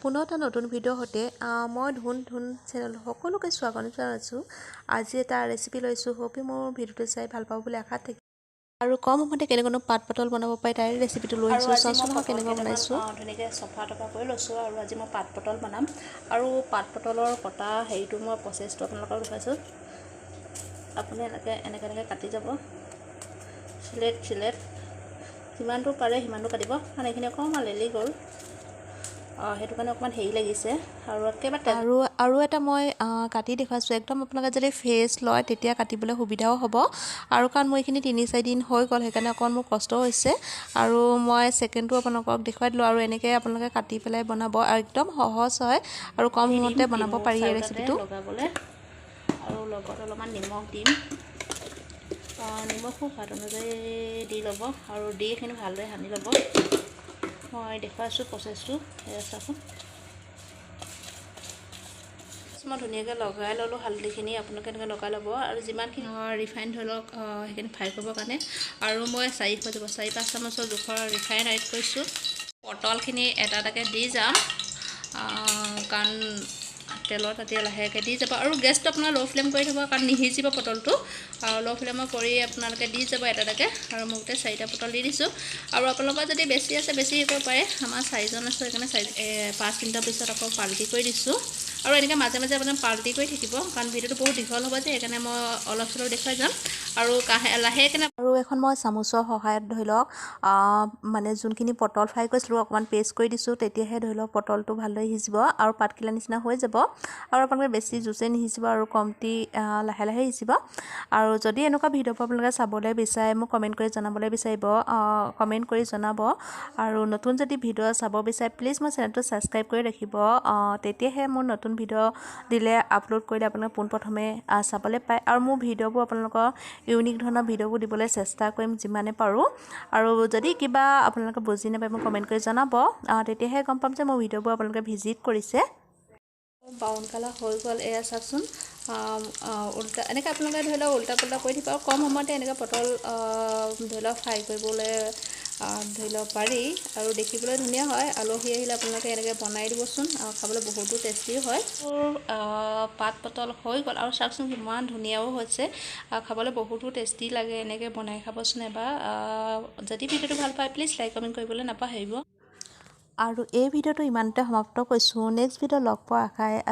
পুনৰ এটা নতুন ভিডিঅ' সৈতে মই ধুন চেনেল সকলোকে স্বাগতম জনাইছোঁ। আজি এটা ৰেচিপি লৈছোঁ, হোপে মোৰ ভিডিঅ'টো চাই ভাল পাব বুলি আশা থাকিল। আৰু কম সময়তে কেনেকৈ পাত পটল বনাব পাৰি তাৰে ৰেচিপিটো লৈ আহিছোঁ। চাওঁচোন কেনেকৈ বনাইছোঁ। ধুনীয়াকৈ চফা টফা কৰি লৈছোঁ আৰু আজি মই পাত পটল বনাম। আৰু পাত পটলৰ কটা হেৰিটো মই প্ৰচেছটো আপোনালোকক দেখুৱাইছোঁ। আপুনি এনেকৈ কাটি যাব, চিলেট যিমানটো পাৰে সিমানটো কাটিব, কাৰণ এইখিনি অকণমান লেলি গ'ল, সেইটো কাৰণে অকণমান হেৰি লাগিছে। আৰু একেবাৰে আৰু এটা মই কাটি দেখুৱাইছোঁ। একদম আপোনালোকে যদি ফ্ৰেছ লয় তেতিয়া কাটিবলৈ সুবিধাও হ'ব। আৰু কাৰণ মোৰ এইখিনি 3-4 দিন হৈ গ'ল, সেইকাৰণে অকণমান মোৰ কষ্ট হৈছে। আৰু মই ছেকেণ্ডটো আপোনালোকক দেখুৱাই দিলোঁ। আৰু এনেকৈ আপোনালোকে কাটি পেলাই বনাব, আৰু একদম সহজ হয় আৰু কম সময়তে বনাব পাৰি এই ৰেচিপিটো লগাবলৈ। আৰু লগত অলপমান নিমখ দিম, নিমখো সোৱাদ অনুযায়ী দি ল'ব, আৰু দি এইখিনি ভালদৰে সানি ল'ব। মই দেখুৱাইছোঁ প্ৰচেছটো, চাচোন। মই ধুনীয়াকৈ লগাই ল'লোঁ হালধিখিনি, আপোনালোকে এনেকৈ লগাই ল'ব। আৰু যিমানখিনি ৰিফাইন ধৰি লওক সেইখিনি ফ্ৰাই কৰিবৰ কাৰণে। আৰু মই 4-5 চামুচৰ জোখৰ ৰিফাইন এড কৰিছোঁ। পটলখিনি এটা এটাকৈ দি যাম, কাৰণ তেলত এতিয়া লাহেকৈ দি যাব। আৰু গেছটো আপোনাৰ ল' ফ্লেম কৰি থ'ব, কাৰণ নিসিজিব পটলটো। ল' ফ্লেমৰ কৰি আপোনালোকে দি যাব এটা এটাকৈ। আৰু মই গোটেই 4টা পটল দি দিছোঁ। আৰু আপোনালোকৰ যদি বেছি আছে বেছি কৰিব পাৰে। আমাৰ 4জন আছোঁ, সেইকাৰণে 5 মিনিটৰ পিছত আকৌ পাল্টি কৰি দিছোঁ। আৰু এনেকৈ মাজে মাজে আপোনাৰ পাল্টি কৰি থাকিব, কাৰণ ভিডিঅ'টো বহুত দীঘল হ'ব যে, সেইকাৰণে মই অলপ চলপ দেখুৱাই যাম। আৰু লাহেকৈ আৰু এখন মই চামুচৰ সহায়ত ধৰি লওক মানে যোনখিনি পটল ফ্ৰাই কৰিছিলোঁ অকণমান পেষ্ট কৰি দিছোঁ, তেতিয়াহে ধৰি লওক পটলটো ভালদৰে সিজিব আৰু পাতকিলা নিচিনা হৈ যাব। আৰু আপোনালোকে বেছি জুচে নিসিজিব, আৰু কমটি লাহে লাহে সিজিব। আৰু যদি এনেকুৱা ভিডিঅ'বোৰ আপোনালোকে চাবলৈ বিচাৰে মোক কমেণ্ট কৰি জনাবলৈ বিচাৰিব, কমেণ্ট কৰি জনাব। আৰু নতুন যদি ভিডিঅ' চাব বিচাৰে প্লিজ মোৰ চেনেলটো ছাবস্ক্ৰাইব কৰি ৰাখিব, তেতিয়াহে মোৰ নতুন ভিডিঅ' দিলে আপলোড কৰিলে আপোনালোকে পোনপ্ৰথমে চাবলৈ পায়। আৰু মোৰ ভিডিঅ'বোৰ আপোনালোকৰ ইউনিক ধৰণৰ ভিডিঅ'বোৰ দিবলৈ চেষ্টা কৰিম যিমানে পাৰোঁ। আৰু যদি কিবা আপোনালোকে বুজি নাপায় মোক কমেণ্ট কৰি জনাব, তেতিয়াহে গম পাম যে মোৰ ভিডিঅ'বোৰ আপোনালোকে ভিজিট কৰিছে। ব্ৰাউন কালাৰ হৈ গ'ল, এয়া চাওকচোন। উল্টা এনেকৈ আপোনালোকে ধৰি লওক উল্টা পুল্টা কৰি দিব। আৰু কম সময়তে এনেকৈ পটল ধৰি লওক ফ্ৰাই কৰিবলৈ ধৰি লওক পাৰি, আৰু দেখিবলৈ ধুনীয়া হয়। আলহী আহিলে আপোনালোকে এনেকৈ বনাই দিবচোন, খাবলৈ বহুতো টেষ্টি হয়। পাত পটল হৈ গ'ল, আৰু চাওকচোন কিমান ধুনীয়াও হৈছে, খাবলৈ বহুতো টেষ্টি লাগে। এনেকৈ বনাই খাবচোন এবাৰ। যদি ভিডিঅ'টো ভাল পায় প্লিজ লাইক কমেণ্ট কৰিবলৈ নাপাহৰিব। আৰু এই ভিডিঅ'টো ইমানতে সমাপ্ত কৰিছোঁ। নেক্সট ভিডিঅ' লগ পোৱাৰ আশাৰে